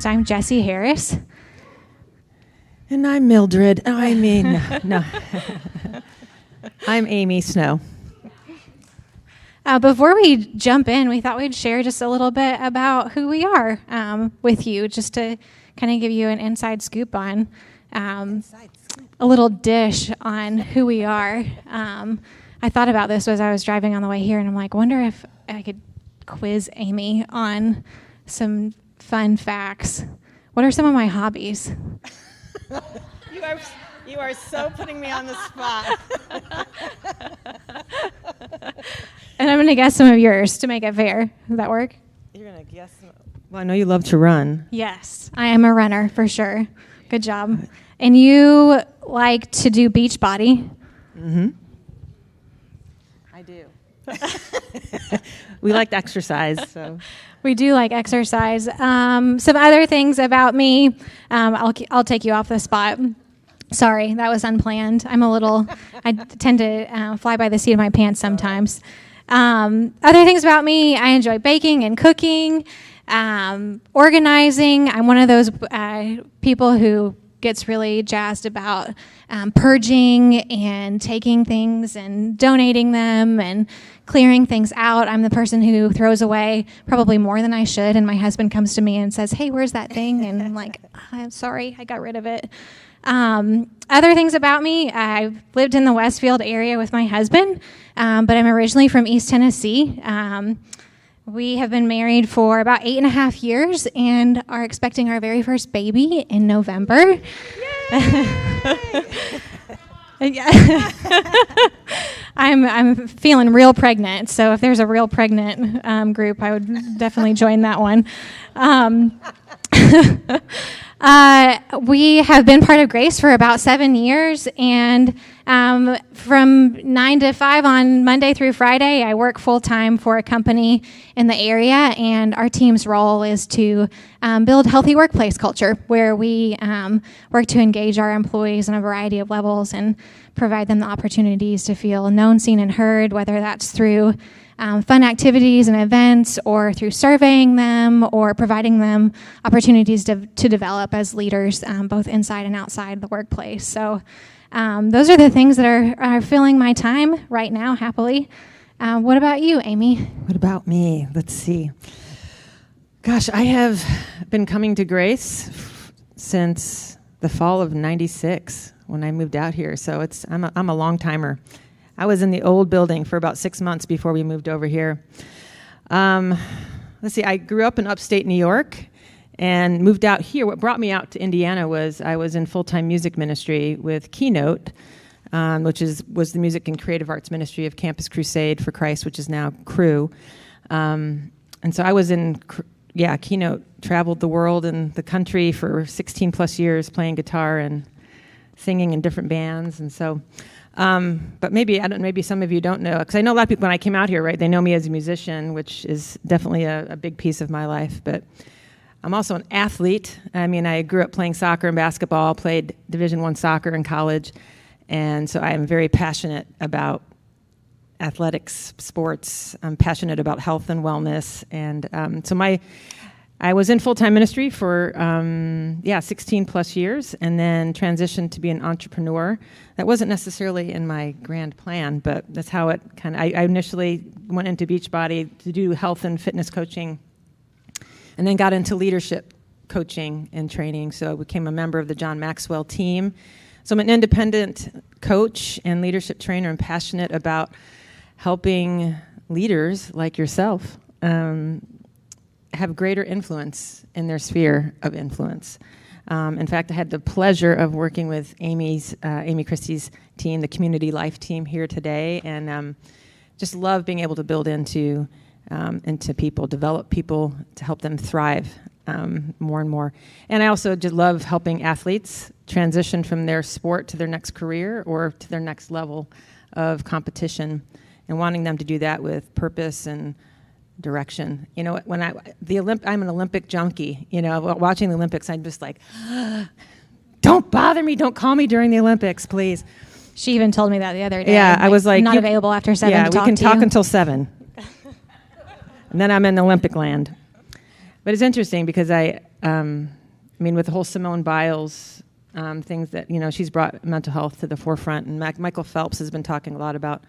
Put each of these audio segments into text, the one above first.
I'm Jessie Harris. And I'm Mildred. No. I'm Amy Snow. Before we jump in, we thought we'd share just a little bit about who we are with you, just to kind of give you an inside scoop on a little dish on who we are. I thought about this as I was driving on the way here, and I'm like, wonder if I could quiz Amy on some fun facts. What are some of my hobbies? You are so putting me on the spot. And I'm going to guess some of yours to make it fair. Does that work? You're going to guess? Well, I know you love to run. Yes, I am a runner for sure. Good job. And you like to do beach body. Mm-hmm. I do. We like to exercise, so. We do like exercise. Some other things about me. I'll take you off the spot. Sorry, that was unplanned. I tend to fly by the seat of my pants sometimes. Other things about me, I enjoy baking and cooking, organizing. I'm one of those people who gets really jazzed about purging and taking things and donating them and clearing things out. I'm the person who throws away probably more than I should, and my husband comes to me and says, "Hey, where's that thing?" And I'm like, "I'm sorry, I got rid of it." Other things about me, I've lived in the Westfield area with my husband, but I'm originally from East Tennessee. We have been married for about 8.5 years and are expecting our very first baby in November. I'm feeling real pregnant, so if there's a real pregnant group, I would definitely join that one. We have been part of Grace for about 7 years, and from 9 to 5 on Monday through Friday, I work full-time for a company in the area, and our team's role is to build healthy workplace culture, where we work to engage our employees on a variety of levels and provide them the opportunities to feel known, seen, and heard, whether that's through fun activities and events, or through surveying them, or providing them opportunities to develop as leaders, both inside and outside the workplace. So those are the things that are filling my time right now, happily. What about you, Amy? What about me? Let's see. Gosh, I have been coming to Grace since the fall of '96 when I moved out here. So I'm a long timer. I was in the old building for about 6 months before we moved over here. Let's see, I grew up in upstate New York and moved out here. What brought me out to Indiana was I was in full-time music ministry with Keynote, which was the music and creative arts ministry of Campus Crusade for Christ, which is now Cru. And so I was in, Keynote, traveled the world and the country for 16 plus years playing guitar and singing in different bands. And so... but maybe some of you don't know, because I know a lot of people when I came out here, right, they know me as a musician, which is definitely a big piece of my life, but I'm also an athlete. I mean, I grew up playing soccer and basketball, played Division I soccer in college, and so I am very passionate about athletics, sports. I'm passionate about health and wellness, and I was in full-time ministry for 16 plus years, and then transitioned to be an entrepreneur. That wasn't necessarily in my grand plan, but that's how it I initially went into Beachbody to do health and fitness coaching, and then got into leadership coaching and training. So I became a member of the John Maxwell team. So I'm an independent coach and leadership trainer, and passionate about helping leaders like yourself have greater influence in their sphere of influence. In fact, I had the pleasure of working with Amy Christie's team, the Community Life team here today, and just love being able to build into people, develop people to help them thrive more and more. And I also just love helping athletes transition from their sport to their next career or to their next level of competition, and wanting them to do that with purpose and direction. You know, when I'm an Olympic junkie. You know, watching the Olympics, I'm just like, don't bother me, don't call me during the Olympics, please. She even told me that the other day. Yeah, I was like, not available after 7. Yeah, to talk we can to talk you. until 7, and then I'm in Olympic land. But it's interesting because I with the whole Simone Biles things that, she's brought mental health to the forefront. And Michael Phelps has been talking a lot about,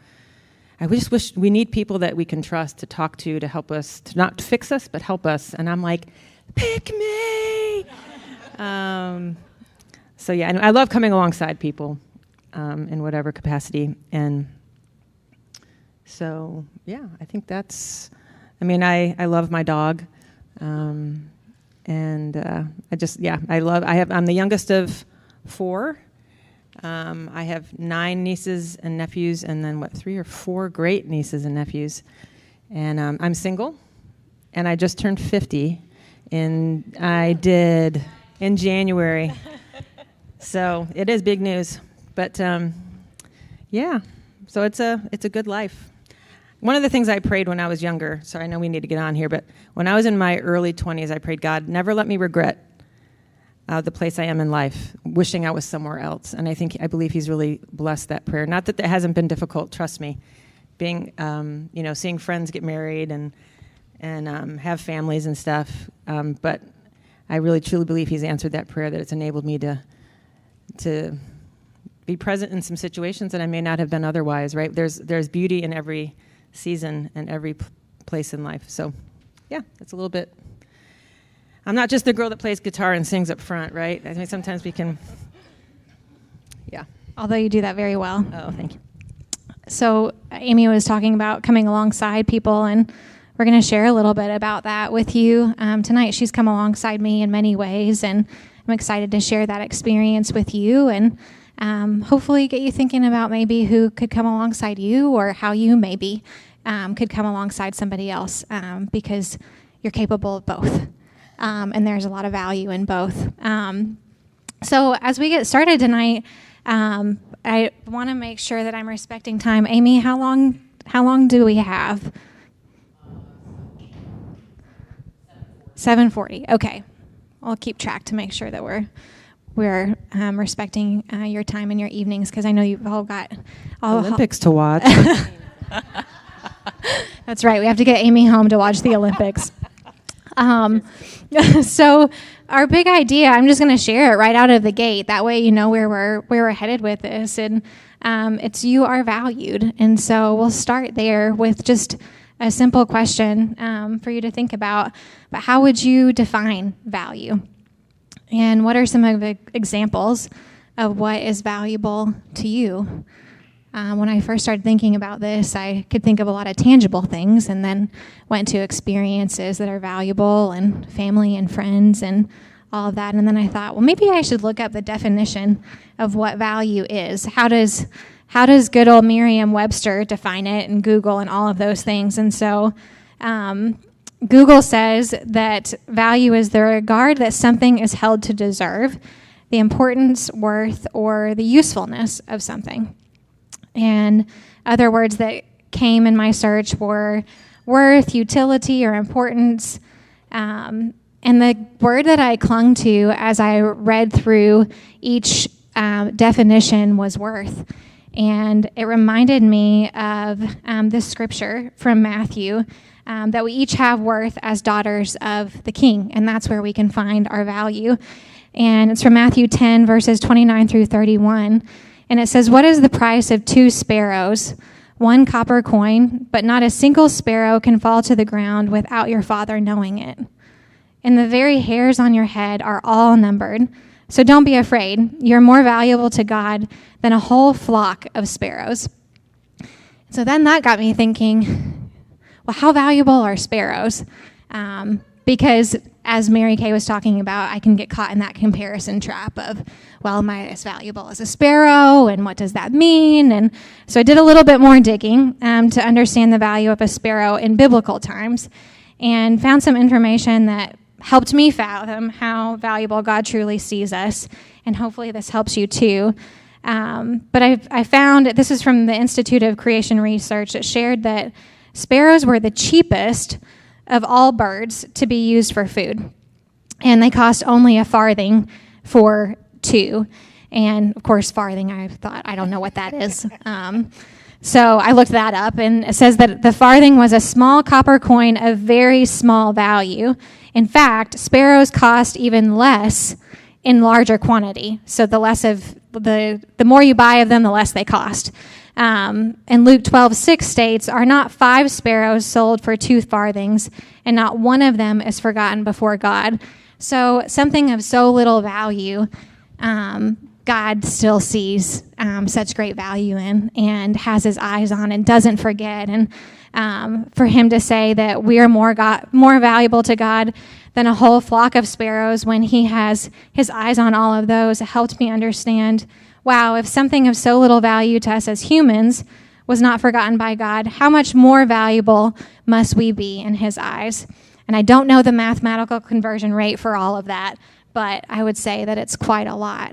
I just wish we need people that we can trust to talk to help us, to not fix us, but help us. And I'm like, pick me! So yeah, and I love coming alongside people in whatever capacity. And so, yeah, I think that's, I love my dog. I'm the youngest of 4. I have 9 nieces and nephews, and then 3 or 4 great nieces and nephews. And I'm single, and I just turned 50, and I did in January. So it is big news, but yeah. So it's a good life. One of the things I prayed when I was younger, so I know we need to get on here, but when I was in my early 20s, I prayed, God, never let me regret the place I am in life, wishing I was somewhere else. And I believe he's really blessed that prayer. Not that it hasn't been difficult, trust me. Being, seeing friends get married and have families and stuff. But I really truly believe he's answered that prayer, that it's enabled me to be present in some situations that I may not have been otherwise, right? There's beauty in every season and every place in life. So, yeah, that's a little bit. I'm not just the girl that plays guitar and sings up front, right? Sometimes we can, yeah. Although you do that very well. Oh, thank you. So Amy was talking about coming alongside people, and we're going to share a little bit about that with you tonight. She's come alongside me in many ways, and I'm excited to share that experience with you, and hopefully get you thinking about maybe who could come alongside you, or how you maybe could come alongside somebody else, because you're capable of both. And there's a lot of value in both. So as we get started tonight, I want to make sure that I'm respecting time. Amy, how long do we have? 7:40. Okay, I'll keep track to make sure that we're respecting your time and your evenings, because I know you've all got Olympics to watch. That's right. We have to get Amy home to watch the Olympics. So our big idea, I'm just going to share it right out of the gate. That way, you know where we're headed with this. And it's you are valued. And so we'll start there with just a simple question for you to think about. But how would you define value? And what are some of the examples of what is valuable to you? When I first started thinking about this, I could think of a lot of tangible things, and then went to experiences that are valuable, and family and friends and all of that. And then I thought, well, maybe I should look up the definition of what value is. How does good old Merriam-Webster define it, and Google and all of those things? And so Google says that value is the regard that something is held to deserve, the importance, worth, or the usefulness of something. And other words that came in my search were worth, utility, or importance. And the word that I clung to as I read through each definition was worth. And it reminded me of this scripture from Matthew, that we each have worth as daughters of the King. And that's where we can find our value. And it's from Matthew 10, verses 29 through 31. And it says, "What is the price of 2 sparrows? 1 copper coin, but not a single sparrow can fall to the ground without your Father knowing it. And the very hairs on your head are all numbered. So don't be afraid. You're more valuable to God than a whole flock of sparrows." So then that got me thinking, well, how valuable are sparrows? Because as Mary Kay was talking about, I can get caught in that comparison trap of, well, am I as valuable as a sparrow? And what does that mean? And so I did a little bit more digging to understand the value of a sparrow in biblical times, and found some information that helped me fathom how valuable God truly sees us. And hopefully this helps you too. But I found, this is from the Institute of Creation Research, it shared that sparrows were the cheapest of all birds to be used for food. And they cost only a farthing for 2. And of course, farthing, I thought, I don't know what that is. So I looked that up, and it says that the farthing was a small copper coin of very small value. In fact, sparrows cost even less in larger quantity. So the more you buy of them, the less they cost. And Luke 12:6 states, "Are not 5 sparrows sold for 2 farthings, and not one of them is forgotten before God?" So something of so little value, God still sees such great value in and has his eyes on and doesn't forget. And for him to say that we are more valuable to God than a whole flock of sparrows when he has his eyes on all of those helped me understand, wow, if something of so little value to us as humans was not forgotten by God, how much more valuable must we be in his eyes? And I don't know the mathematical conversion rate for all of that, but I would say that it's quite a lot.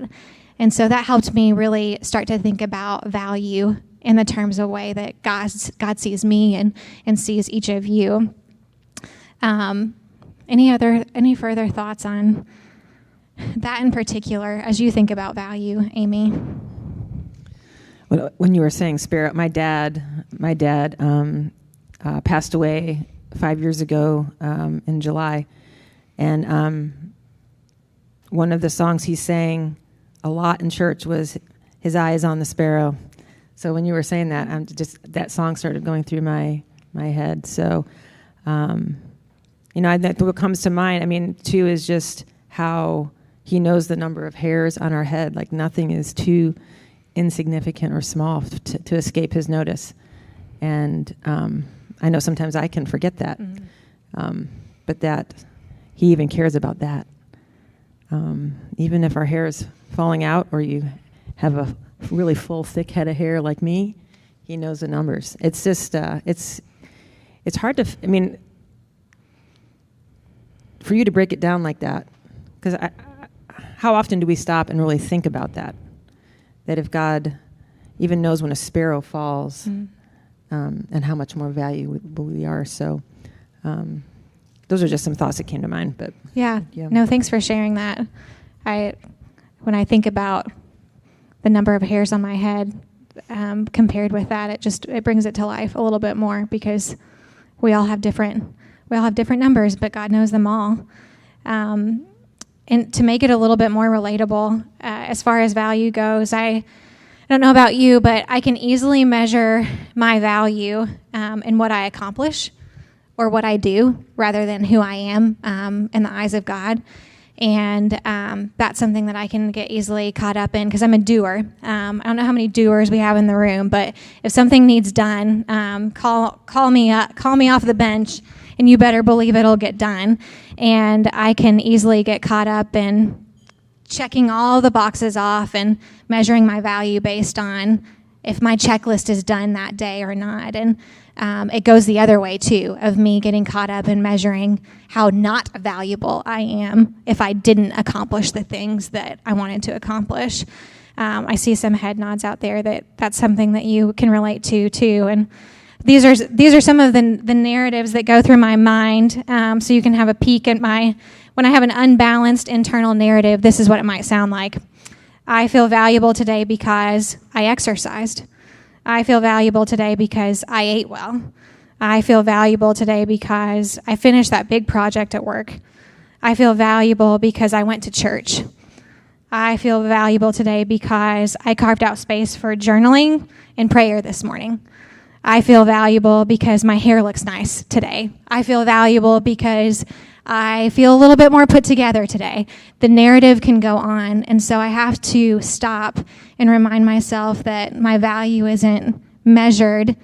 And so that helped me really start to think about value in the terms of way that God sees me and sees each of you. Any further thoughts on that in particular as you think about value, Amy? When you were saying Sparrow, my dad passed away 5 years ago in July, and one of the songs he sang a lot in church was "His Eye is on the Sparrow." So when you were saying that, that song started going through my head. So, what comes to mind, I mean, too, is just how he knows the number of hairs on our head. Like nothing is too insignificant or small to escape his notice. And I know sometimes I can forget that, but that he even cares about that. Even if our hair is falling out or you have a really full, thick head of hair like me, he knows the numbers. It's just, it's hard to, for you to break it down like that, because how often do we stop and really think about that? That if God even knows when a sparrow falls, and how much more valuable we are. So those are just some thoughts that came to mind. But yeah. No, thanks for sharing that. When I think about the number of hairs on my head compared with that, it brings it to life a little bit more, because we all have different numbers, but God knows them all. And to make it a little bit more relatable, as far as value goes, I don't know about you, but I can easily measure my value in what I accomplish or what I do rather than who I am in the eyes of God. And that's something that I can get easily caught up in because I'm a doer. I don't know how many doers we have in the room, but if something needs done, call me off the bench, and you better believe it'll get done. And I can easily get caught up in checking all the boxes off and measuring my value based on if my checklist is done that day or not. And it goes the other way, too, of me getting caught up in measuring how not valuable I am if I didn't accomplish the things that I wanted to accomplish. I see some head nods out there that's something that you can relate to, too. And these are some of the narratives that go through my mind, so you can have a peek at when I have an unbalanced internal narrative, this is what it might sound like. I feel valuable today because I exercised. I feel valuable today because I ate well. I feel valuable today because I finished that big project at work. I feel valuable because I went to church. I feel valuable today because I carved out space for journaling and prayer this morning. I feel valuable because my hair looks nice today. I feel valuable because I feel a little bit more put together today. The narrative can go on, and so I have to stop and remind myself that my value isn't measured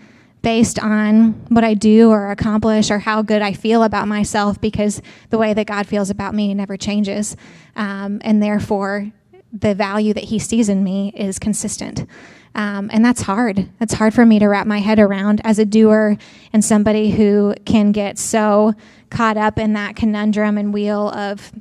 based on what I do or accomplish or how good I feel about myself, because the way that God feels about me never changes, and therefore the value that he sees in me is consistent. And that's hard. It's hard for me to wrap my head around as a doer and somebody who can get so caught up in that conundrum and wheel of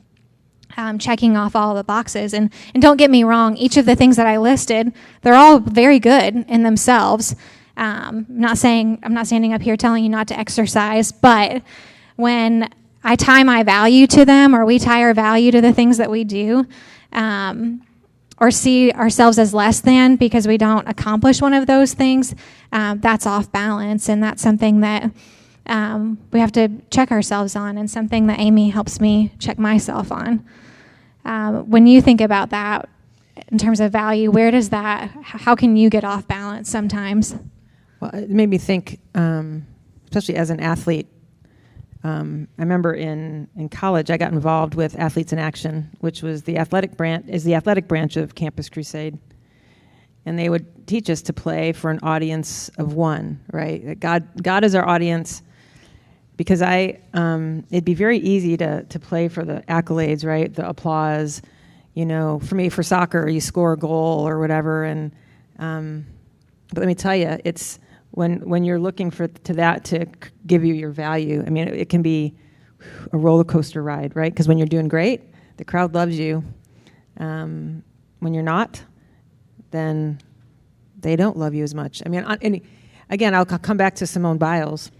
checking off all the boxes. And don't get me wrong, each of the things that I listed, they're all very good in themselves. I'm not standing up here telling you not to exercise, but when I tie my value to them, or we tie our value to the things that we do, or see ourselves as less than because we don't accomplish one of those things, that's off balance, and that's something that we have to check ourselves on, and something that Amy helps me check myself on. When you think about that in terms of value, how can you get off balance sometimes? Well, it made me think, especially as an athlete. I remember in college, I got involved with Athletes in Action, which was the athletic branch of Campus Crusade. And they would teach us to play for an audience of one, right? God is our audience, because it'd be very easy to play for the accolades, right? The applause, for me, for soccer, you score a goal or whatever. And but let me tell you, it's when you're looking to that to give you your value. I mean, it can be a roller coaster ride, right? Because when you're doing great, the crowd loves you. When you're not, then they don't love you as much. I mean, again, I'll come back to Simone Biles.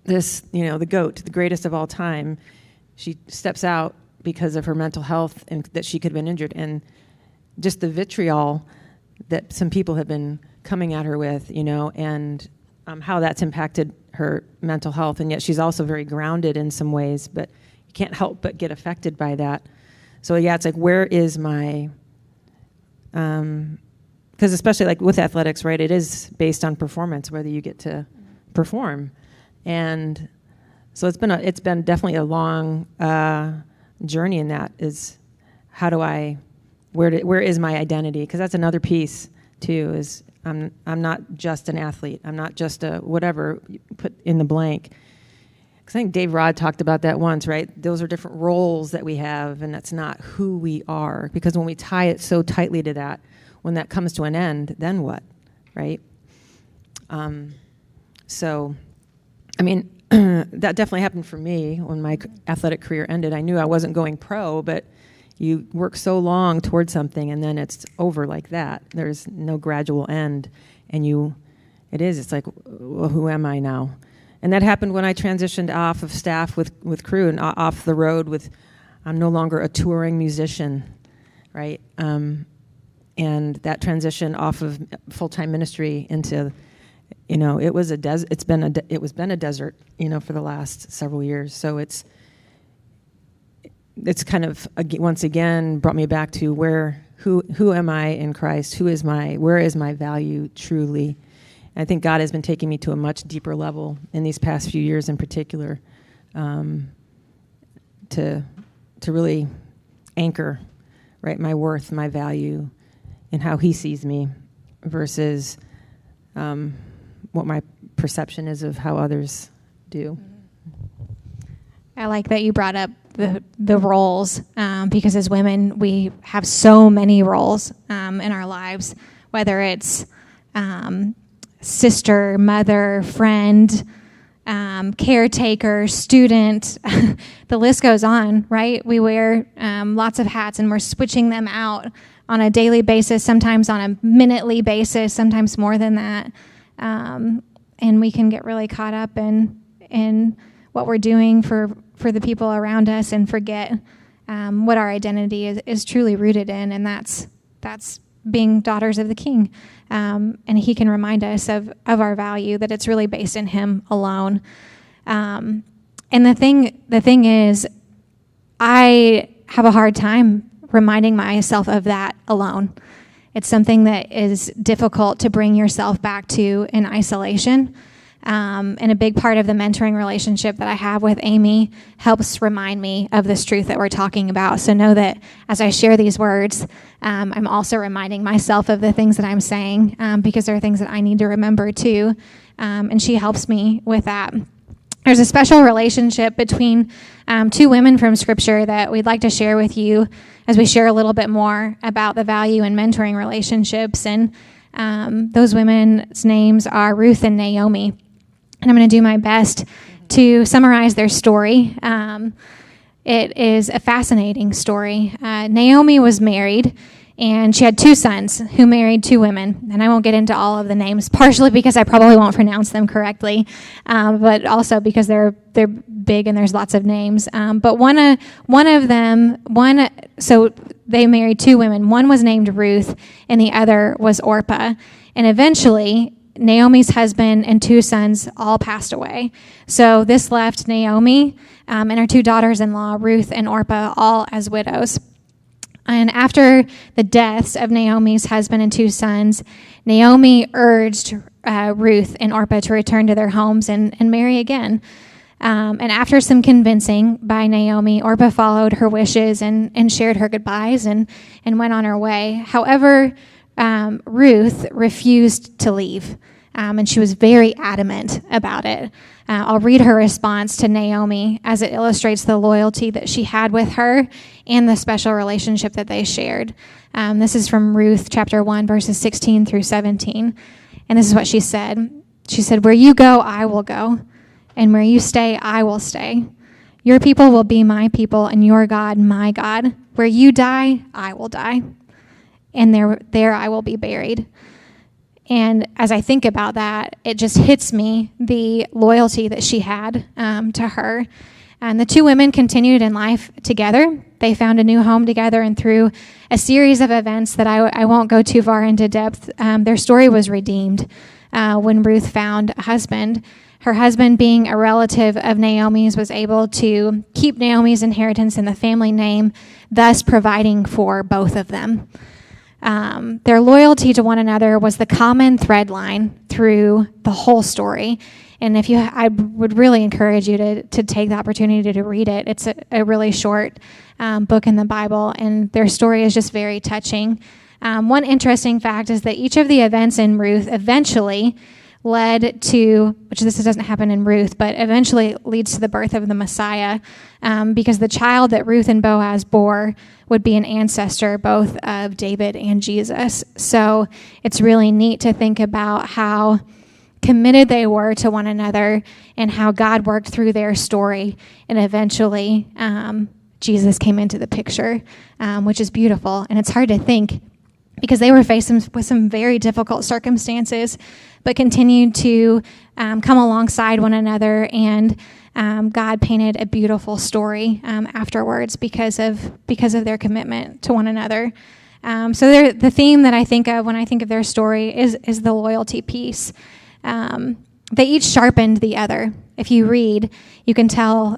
This, the GOAT, the greatest of all time, she steps out because of her mental health and that she could have been injured. And just the vitriol that some people have been coming at her with, and how that's impacted her mental health. And yet she's also very grounded in some ways, but you can't help but get affected by that. So yeah, it's like, where is my... because especially like with athletics, right, it is based on performance, whether you get to perform. And so it's been definitely a long journey in that, is where is my identity? Because that's another piece too, is I'm not just an athlete. I'm not just a whatever you put in the blank. Because I think Dave Rod talked about that once, right? Those are different roles that we have, and that's not who we are. Because when we tie it so tightly to that, when that comes to an end, then what, right? So, I mean, that definitely happened for me when my athletic career ended. I knew I wasn't going pro, but you work so long towards something, and then it's over like that. There's no gradual end, and it's like, well, who am I now? And that happened when I transitioned off of staff with crew and off the road I'm no longer a touring musician, right? And that transition off of full-time ministry into, it was a been a desert, for the last several years. So it's kind of once again brought me back to who am I in Christ? Where is my value truly? And I think God has been taking me to a much deeper level in these past few years, in particular, to really anchor, right, my worth, my value, and how He sees me, versus what my perception is of how others do. I like that you brought up the roles, because as women, we have so many roles in our lives, whether it's sister, mother, friend, caretaker, student. The list goes on, right? We wear lots of hats, and we're switching them out on a daily basis, sometimes on a minutely basis, sometimes more than that. And we can get really caught up in what we're doing for the people around us, and forget what our identity is truly rooted in, and that's being daughters of the King. And He can remind us of our value, that it's really based in Him alone. And the thing is, I have a hard time reminding myself of that alone. It's something that is difficult to bring yourself back to in isolation. And a big part of the mentoring relationship that I have with Amy helps remind me of this truth that we're talking about. So know that as I share these words, I'm also reminding myself of the things that I'm saying, because there are things that I need to remember too. And she helps me with that. There's a special relationship between two women from Scripture that we'd like to share with you as we share a little bit more about the value in mentoring relationships. And those women's names are Ruth and Naomi. And I'm going to do my best to summarize their story. It is a fascinating story. Naomi was married, and she had two sons who married two women. And I won't get into all of the names, partially because I probably won't pronounce them correctly, but also because they're big and there's lots of names. But one of them, so they married two women. One was named Ruth and the other was Orpah. And eventually, Naomi's husband and two sons all passed away. So this left Naomi and her two daughters-in-law, Ruth and Orpah, all as widows. And after the deaths of Naomi's husband and two sons, Naomi urged Ruth and Orpah to return to their homes and marry again. And after some convincing by Naomi, Orpah followed her wishes and shared her goodbyes and went on her way. However, Ruth refused to leave, and she was very adamant about it. I'll read her response to Naomi as it illustrates the loyalty that she had with her and the special relationship that they shared. This is from Ruth chapter 1, verses 16 through 17. And this is what she said. She said, "Where you go, I will go, and where you stay, I will stay. Your people will be my people, and your God, my God. Where you die, I will die, and there I will be buried." And as I think about that, it just hits me, the loyalty that she had to her. And the two women continued in life together. They found a new home together, and through a series of events that I won't go too far into depth, their story was redeemed when Ruth found a husband. Her husband, being a relative of Naomi's, was able to keep Naomi's inheritance and the family name, thus providing for both of them. Their loyalty to one another was the common thread line through the whole story. And I would really encourage you to take the opportunity to read it. It's a really short book in the Bible, and their story is just very touching. One interesting fact is that each of the events in Ruth eventually led to, which this doesn't happen in Ruth, but eventually leads to the birth of the Messiah, because the child that Ruth and Boaz bore would be an ancestor both of David and Jesus. So it's really neat to think about how committed they were to one another and how God worked through their story, and eventually Jesus came into the picture, which is beautiful. And it's hard to think because they were faced with some very difficult circumstances, but continued to come alongside one another, and God painted a beautiful story afterwards because of their commitment to one another. So the theme that I think of when I think of their story is the loyalty piece. They each sharpened the other. If you read, you can tell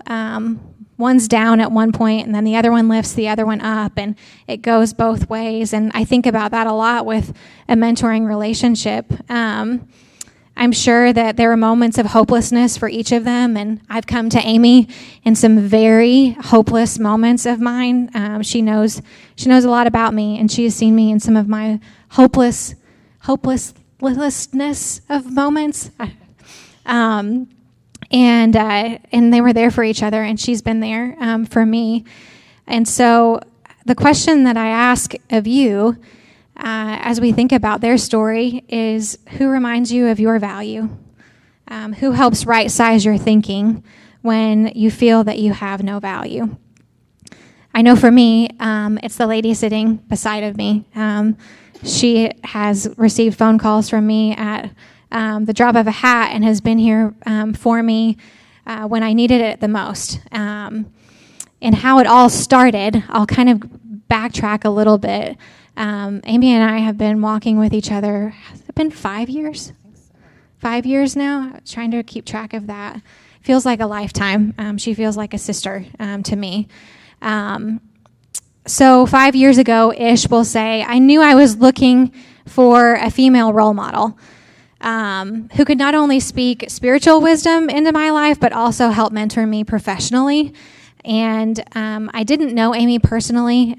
one's down at one point, and then the other one lifts the other one up, and it goes both ways. And I think about that a lot with a mentoring relationship. I'm sure that there are moments of hopelessness for each of them, and I've come to Amy in some very hopeless moments of mine. She knows a lot about me, and she has seen me in some of my hopelessness of moments. And they were there for each other, and she's been there for me. And so the question that I ask of you as we think about their story is, who reminds you of your value? Who helps right-size your thinking when you feel that you have no value? I know for me, it's the lady sitting beside of me. She has received phone calls from me at the drop of a hat and has been here for me when I needed it the most. And how it all started, I'll kind of backtrack a little bit. Amy and I have been walking with each other, has it been 5 years? 5 years now? I was trying to keep track of that. Feels like a lifetime. She feels like a sister to me. So 5 years ago-ish, we'll say, I knew I was looking for a female role model who could not only speak spiritual wisdom into my life, but also help mentor me professionally. And I didn't know Amy personally.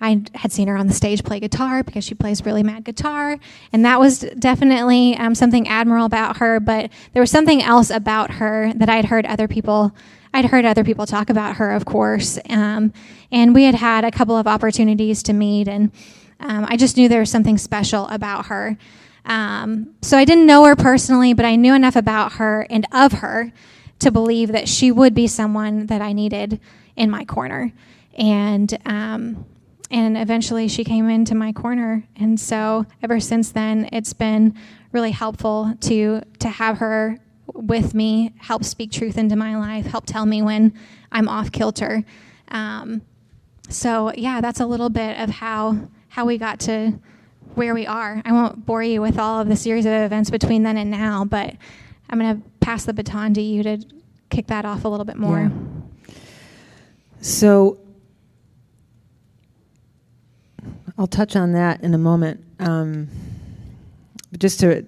I had seen her on the stage play guitar because she plays really mad guitar, and that was definitely something admirable about her. But there was something else about her that I'd heard other people talk about her, of course. And we had a couple of opportunities to meet, and I just knew there was something special about her. So I didn't know her personally, but I knew enough about her and of her to believe that she would be someone that I needed in my corner. And eventually she came into my corner. And so ever since then, it's been really helpful to have her with me, help speak truth into my life, help tell me when I'm off kilter. So yeah, that's a little bit of how we got to where we are. I won't bore you with all of the series of events between then and now, but I'm going to pass the baton to you to kick that off a little bit more. Yeah. So I'll touch on that in a moment. Just to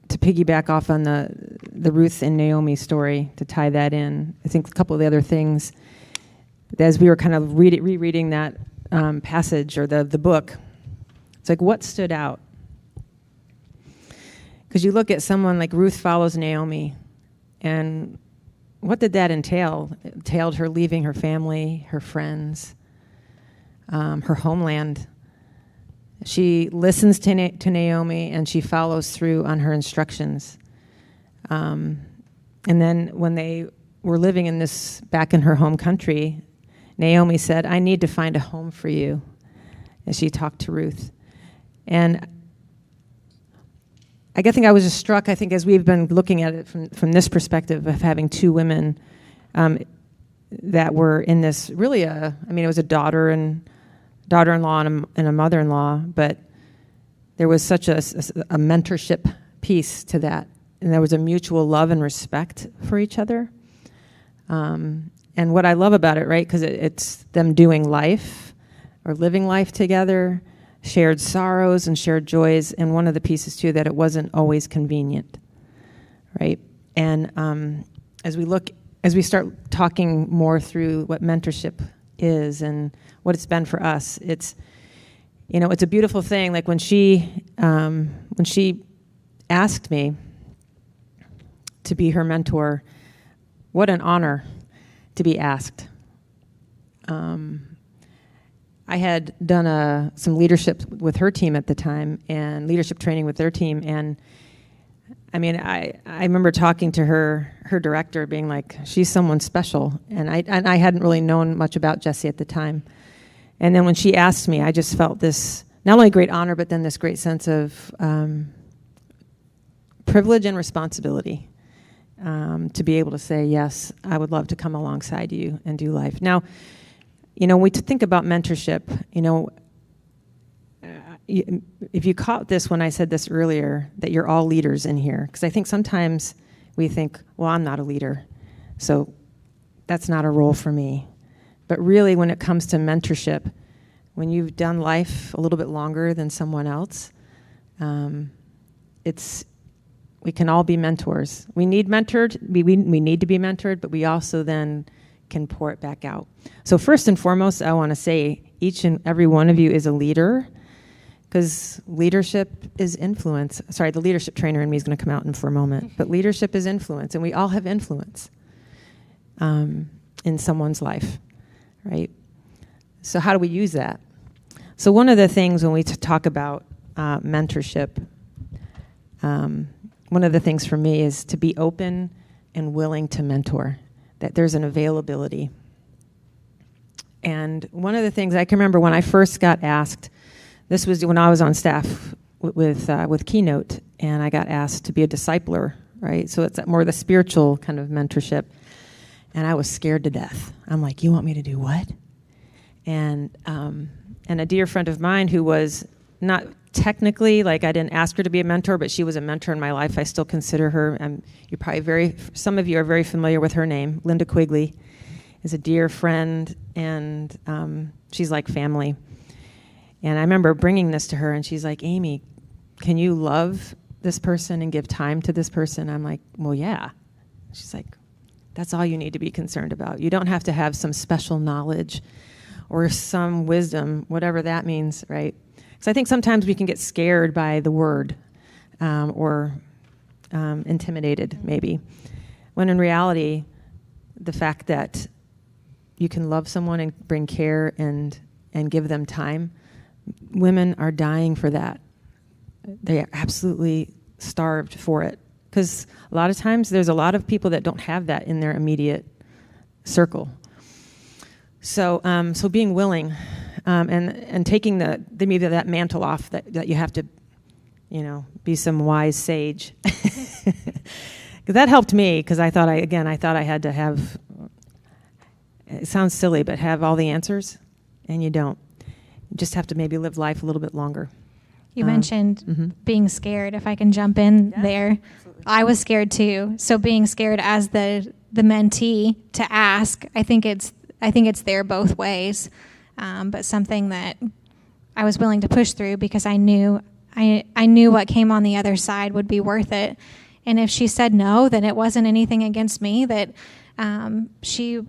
piggyback off on the Ruth and Naomi story, to tie that in, I think a couple of the other things, as we were kind of rereading that passage or the book, it's like, what stood out? Because you look at someone like Ruth follows Naomi, and what did that entail? It entailed her leaving her family, her friends, her homeland. She listens to Naomi, and she follows through on her instructions. And then when they were living back in her home country, Naomi said, I need to find a home for you, as she talked to Ruth. And I think I was just struck, as we've been looking at it from this perspective of having two women that were in this really it was a daughter-in-law and a mother-in-law, but there was such a mentorship piece to that. And there was a mutual love and respect for each other. And what I love about it, right, because it's them doing life or living life together, shared sorrows and shared joys, and one of the pieces, too, that it wasn't always convenient, right? And as we start talking more through what mentorship is and what it's been for us, it's a beautiful thing. Like when she asked me to be her mentor, what an honor to be asked. I had done some leadership with her team at the time, and leadership training with their team, and I remember talking to her director, being like, she's someone special, and I hadn't really known much about Jessie at the time. And then when she asked me, I just felt this, not only great honor, but then this great sense of privilege and responsibility to be able to say, yes, I would love to come alongside you and do life. Now, when we think about mentorship, if you caught this when I said this earlier, that you're all leaders in here, because I think sometimes we think, well, I'm not a leader, so that's not a role for me. But really, when it comes to mentorship, when you've done life a little bit longer than someone else, we can all be mentors. We need mentored. We need to be mentored, but we also then can pour it back out. So first and foremost, I want to say each and every one of you is a leader, because leadership is influence. Sorry, the leadership trainer in me is going to come out for a moment, but leadership is influence, and we all have influence in someone's life, right? So how do we use that? So one of the things when we talk about mentorship, one of the things for me is to be open and willing to mentor, that there's an availability. And one of the things I can remember when I first got asked, this was when I was on staff with Keynote, and I got asked to be a discipler, right? So it's more the spiritual kind of mentorship. And I was scared to death. I'm like, you want me to do what? And a dear friend of mine who was not technically, like I didn't ask her to be a mentor, but she was a mentor in my life. I still consider her, some of you are very familiar with her name. Linda Quigley is a dear friend, and she's like family. And I remember bringing this to her, and she's like, Amy, can you love this person and give time to this person? I'm like, well, yeah. She's like, that's all you need to be concerned about. You don't have to have some special knowledge or some wisdom, whatever that means, right? So I think sometimes we can get scared by the word or intimidated, maybe, when in reality, the fact that you can love someone and bring care and give them time, women are dying for that. They are absolutely starved for it, because a lot of times there's a lot of people that don't have that in their immediate circle. So being willing and taking maybe that mantle off that you have to, be some wise sage, because that helped me, because I thought I had to have, it sounds silly, but have all the answers, and you don't. You just have to maybe live life a little bit longer. You mentioned being scared. If I can jump in there, absolutely. I was scared too. So being scared as the mentee to ask, I think it's there both ways, but something that I was willing to push through because I knew what came on the other side would be worth it. And if she said no, then it wasn't anything against me. That she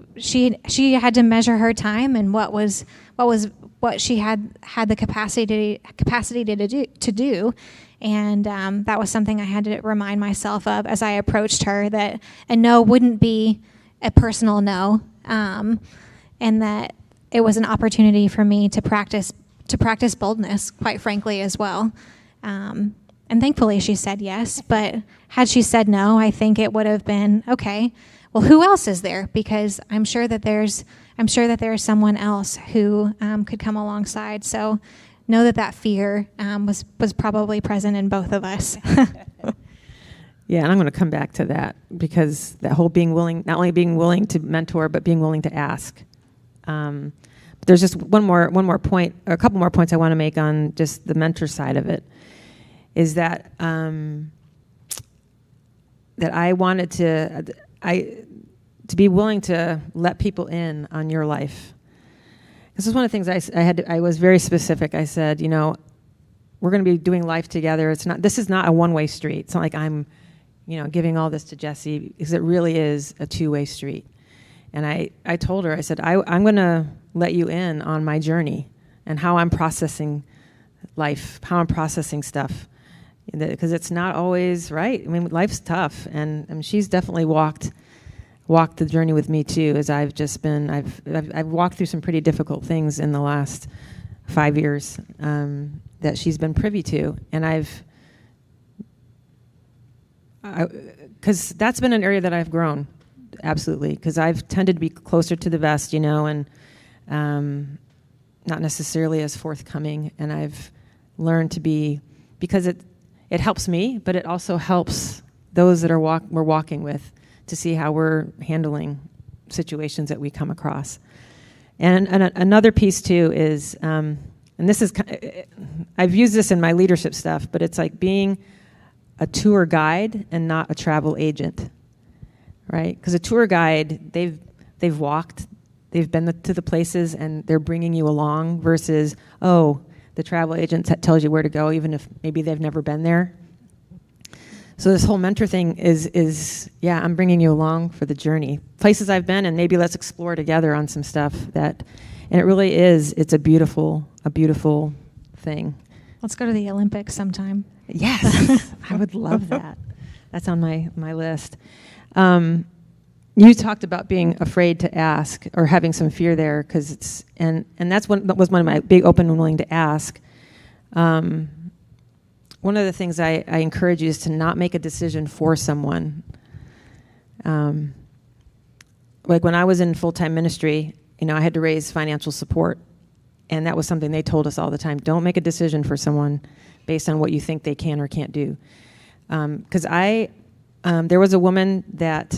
had to measure her time and what she had the capacity to do, and that was something I had to remind myself of as I approached her, that a no wouldn't be a personal no, and that it was an opportunity for me to practice boldness, quite frankly, as well. And thankfully she said yes, but had she said no, I think it would have been, okay, well, who else is there? Because I'm sure that there's someone else who could come alongside. So know that fear was probably present in both of us. Yeah, and I'm going to come back to that, because that whole being willing, not only being willing to mentor, but being willing to ask. But there's just one more point, or a couple more points I want to make on just the mentor side of it, is that that I wanted to be willing to let people in on your life. This is one of the things I was very specific. I said, we're going to be doing life together. This is not a one-way street. It's not like I'm, giving all this to Jesse, because it really is a two-way street. And I told her, I said, I'm going to let you in on my journey and how I'm processing life, how I'm processing stuff, because it's not always right. I mean, life's tough, and she's definitely walked the journey with me too, as I've walked through some pretty difficult things in the last 5 years that she's been privy to, and because that's been an area that I've grown, absolutely, because I've tended to be closer to the vest, and not necessarily as forthcoming, and I've learned to be, because it helps me, but it also helps those that we're walking with, to see how we're handling situations that we come across. And another piece too is, and this is, I've used this in my leadership stuff, but it's like being a tour guide and not a travel agent, right? Because a tour guide, they've walked, they've been to the places, and they're bringing you along, versus, the travel agent that tells you where to go, even if maybe they've never been there. So this whole mentor thing is I'm bringing you along for the journey. Places I've been, and maybe let's explore together on some stuff and it really is, it's a beautiful thing. Let's go to the Olympics sometime. Yes, I would love that. That's on my list. You talked about being afraid to ask, or having some fear there, because it's, and that was one of my big open and willing to ask. One of the things I encourage you is to not make a decision for someone. Like when I was in full-time ministry, I had to raise financial support, and that was something they told us all the time. Don't make a decision for someone based on what you think they can or can't do. Because there was a woman that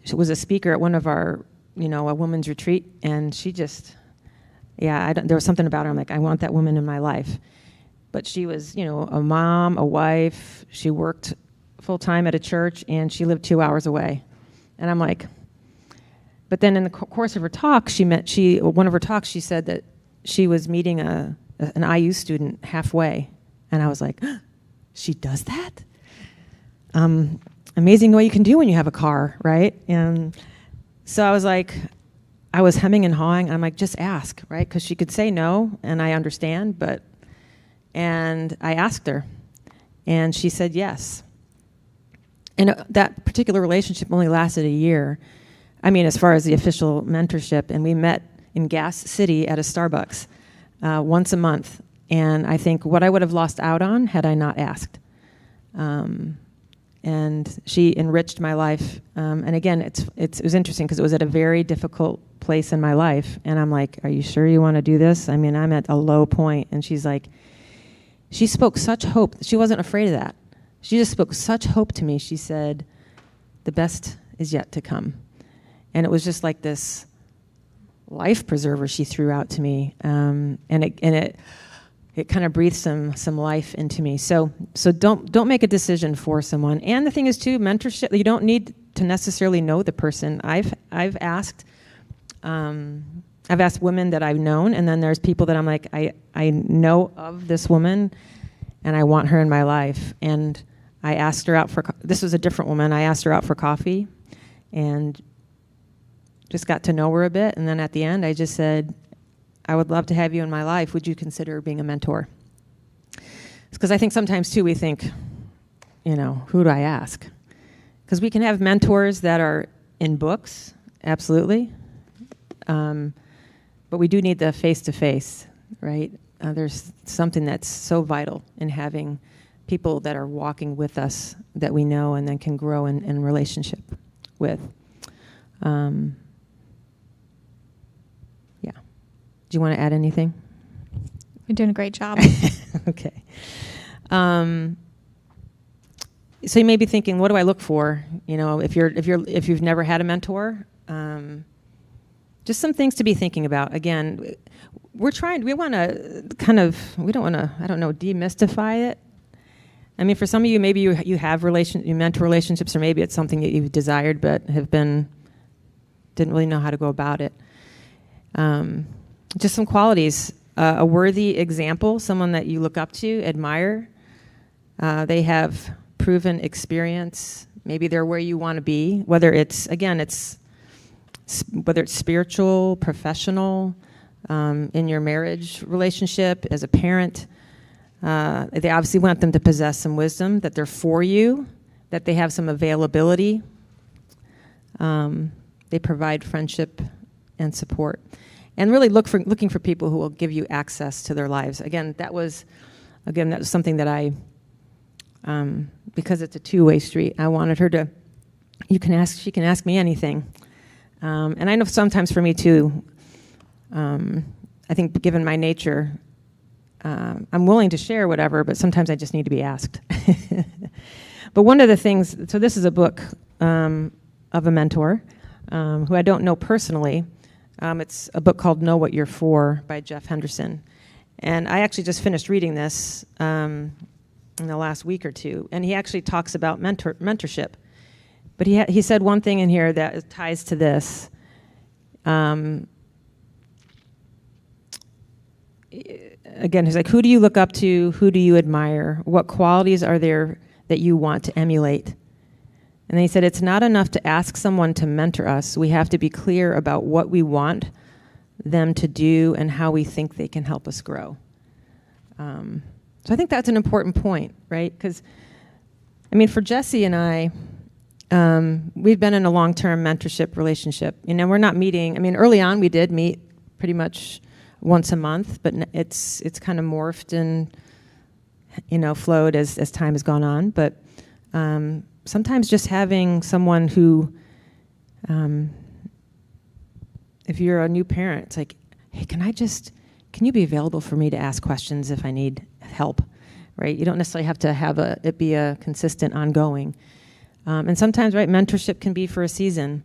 she was a speaker at one of our, a women's retreat, and she just, there was something about her. I'm like, I want that woman in my life. But she was, a mom, a wife. She worked full-time at a church, and she lived 2 hours away. And I'm like, but then in the course of her talk, one of her talks, she said that she was meeting an IU student halfway. And I was like, she does that? Amazing what you can do when you have a car, right? And so I was like, I was hemming and hawing. I'm like, just ask, right? Because she could say no, and I understand, and I asked her, and she said yes. And that particular relationship only lasted a year. I mean, as far as the official mentorship, and we met in Gas City at a Starbucks once a month. And I think what I would have lost out on had I not asked. And she enriched my life. And again, it was interesting because it was at a very difficult place in my life. And I'm like, are you sure you want to do this? I mean, I'm at a low point. And she's like, she spoke such hope. She wasn't afraid of that. she just spoke such hope to me. She said, the best is yet to come. And it was just like this life preserver she threw out to me. And it kind of breathed some life into me. So don't make a decision for someone. And the thing is too, mentorship, you don't need to necessarily know the person. I've asked women that I've known, and then there's people that I'm like, I know of this woman, and I want her in my life. And I asked her out this was a different woman. I asked her out for coffee, and just got to know her a bit. And then at the end, I just said, I would love to have you in my life. Would you consider being a mentor? Because I think sometimes too we think, who do I ask? Because we can have mentors that are in books, absolutely. But we do need the face-to-face, right? There's something that's so vital in having people that are walking with us that we know and then can grow in relationship with. Yeah. Do you want to add anything? You're doing a great job. Okay. So you may be thinking, what do I look for? If you've never had a mentor, just some things to be thinking about. Again, we don't want to, demystify it. I mean, for some of you, maybe you have you mentor relationships, or maybe it's something that you've desired but didn't really know how to go about it. Just some qualities. A worthy example, someone that you look up to, admire. They have proven experience. Maybe they're where you want to be, whether it's spiritual, professional, in your marriage relationship, as a parent. They obviously want them to possess some wisdom, that they're for you, that they have some availability. They provide friendship and support. And really looking for people who will give you access to their lives. That was something that I, because it's a two-way street, I wanted her to, she can ask me anything. And I know sometimes for me too, I think given my nature, I'm willing to share whatever, but sometimes I just need to be asked. But one of the things, so this is a book of a mentor who I don't know personally. It's a book called Know What You're For by Jeff Henderson. And I actually just finished reading this in the last week or two. And he actually talks about mentorship. But he said one thing in here that ties to this. Again, he's like, who do you look up to? Who do you admire? What qualities are there that you want to emulate? And then he said, it's not enough to ask someone to mentor us. We have to be clear about what we want them to do and how we think they can help us grow. So I think that's an important point, right? Because, for Jesse and I, we've been in a long-term mentorship relationship. We're not meeting. Early on we did meet pretty much once a month, but it's kind of morphed and, flowed as time has gone on. But sometimes just having someone who, if you're a new parent, it's like, hey, can you be available for me to ask questions if I need help, right? You don't necessarily have to have it be a consistent, ongoing. And sometimes, right, mentorship can be for a season.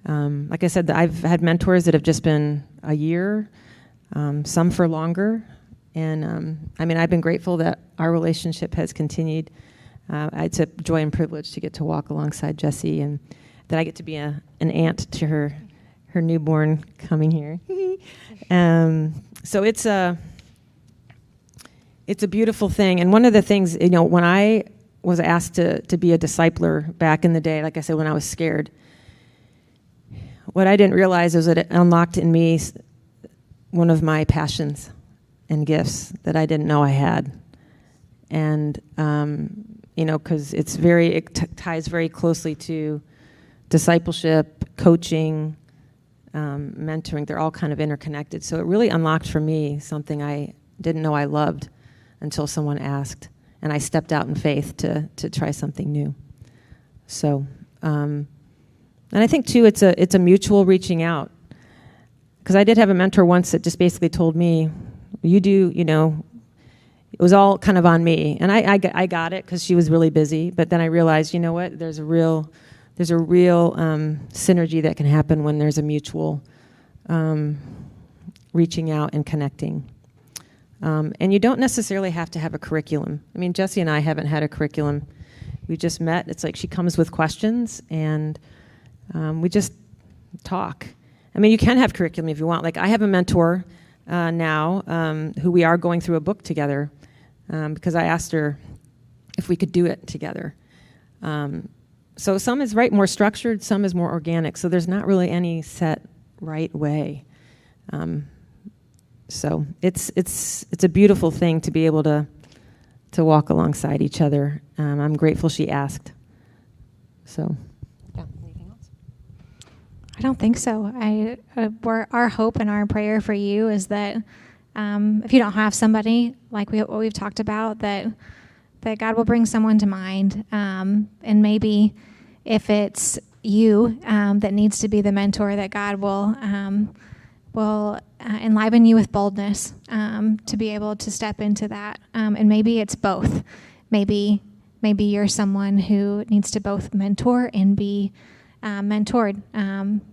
Like I said, I've had mentors that have just been a year, some for longer. And I've been grateful that our relationship has continued. It's a joy and privilege to get to walk alongside Jessie, and that I get to be an aunt to her newborn coming here. So it's a beautiful thing. And one of the things, when I was asked to be a discipler back in the day, like I said, when I was scared, what I didn't realize is that it unlocked in me one of my passions and gifts that I didn't know I had. And, because it ties very closely to discipleship, coaching, mentoring. They're all kind of interconnected. So it really unlocked for me something I didn't know I loved until someone asked. And I stepped out in faith to try something new. So, and I think too, it's a mutual reaching out. Because I did have a mentor once that just basically told me, you do, it was all kind of on me. And I got it because she was really busy. But then I realized, you know what, there's a real synergy that can happen when there's a mutual reaching out and connecting. And you don't necessarily have to have a curriculum. I mean, Jessie and I haven't had a curriculum. We just met. It's like she comes with questions, and we just talk. I mean, you can have curriculum if you want. Like, I have a mentor now who we are going through a book together because I asked her if we could do it together. So some is more structured, some is more organic. So there's not really any set right way. So it's a beautiful thing to be able to walk alongside each other. I'm grateful she asked. So, yeah. Anything else? I don't think so. Our hope and our prayer for you is that if you don't have somebody like what we've talked about, that God will bring someone to mind, and maybe if it's you that needs to be the mentor, that God will enliven you with boldness to be able to step into that. And maybe it's both. Maybe you're someone who needs to both mentor and be mentored.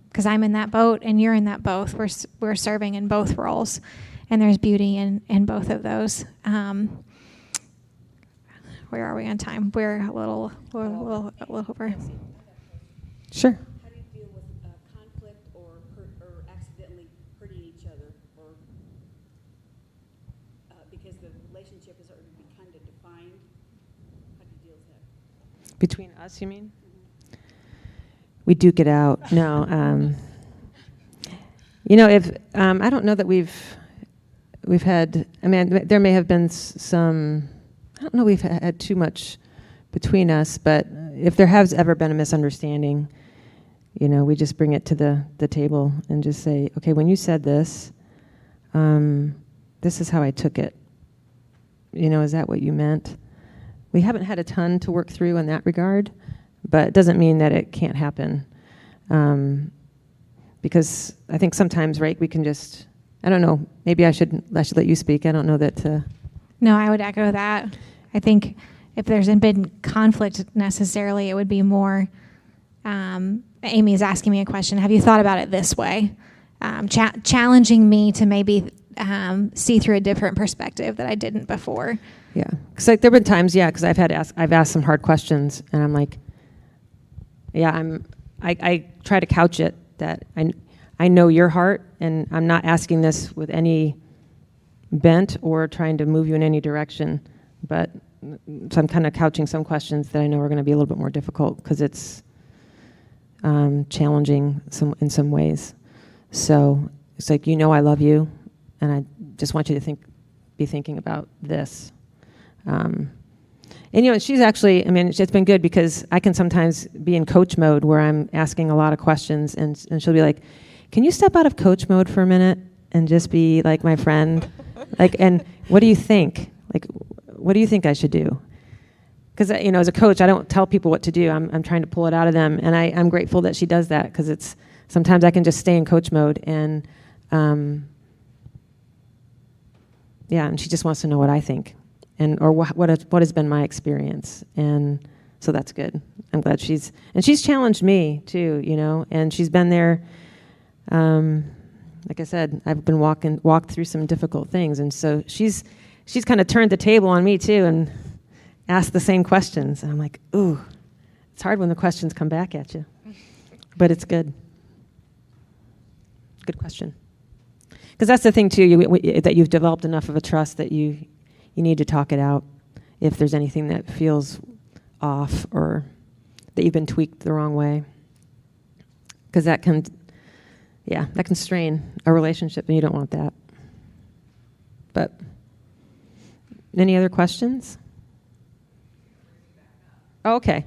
Because I'm in that boat and you're in that boat. We're serving in both roles, and there's beauty in both of those. Where are we on time? We're a little over. Sure. How do you deal with conflict or accidentally hurting each other, or because the relationship has already been kind of defined? How do you deal with that? Between us, you mean? Mm-hmm. We duke it out. No. If I don't know that we've had. I mean, there may have been some. I don't know we've had too much between us, but if there has ever been a misunderstanding, we just bring it to the table and just say, okay, when you said this, this is how I took it. Is that what you meant? We haven't had a ton to work through in that regard, but it doesn't mean that it can't happen. Because I think sometimes, right, we can just, I don't know, maybe I should let you speak. I don't know that. No, I would echo that. I think if there's been conflict necessarily, it would be more, Amy's asking me a question, have you thought about it this way? Challenging me to maybe see through a different perspective that I didn't before. Yeah, because there have been times, because I've asked some hard questions, and I'm like, I try to couch it that I know your heart, and I'm not asking this with any bent or trying to move you in any direction, but so I'm kind of couching some questions that I know are going to be a little bit more difficult because it's challenging in some ways. So it's like, I love you, and I just want you to be thinking about this. And she's actually, it's been good because I can sometimes be in coach mode where I'm asking a lot of questions, and she'll be like, can you step out of coach mode for a minute and just be like my friend? And what do you think? What do you think I should do? Because, as a coach, I don't tell people what to do. I'm trying to pull it out of them. And I'm grateful that she does that because sometimes I can just stay in coach mode. And, and she just wants to know what I think or what has been my experience. And so that's good. I'm glad she's challenged me too, and she's been there. Like I said, I've been walked through some difficult things, and so she's kind of turned the table on me too and asked the same questions. And I'm like, ooh, it's hard when the questions come back at you, but it's good. Good question. Because that's the thing too, that you've developed enough of a trust that you need to talk it out if there's anything that feels off or that you've been tweaked the wrong way, because that can strain a relationship, and you don't want that. But any other questions? Oh, okay.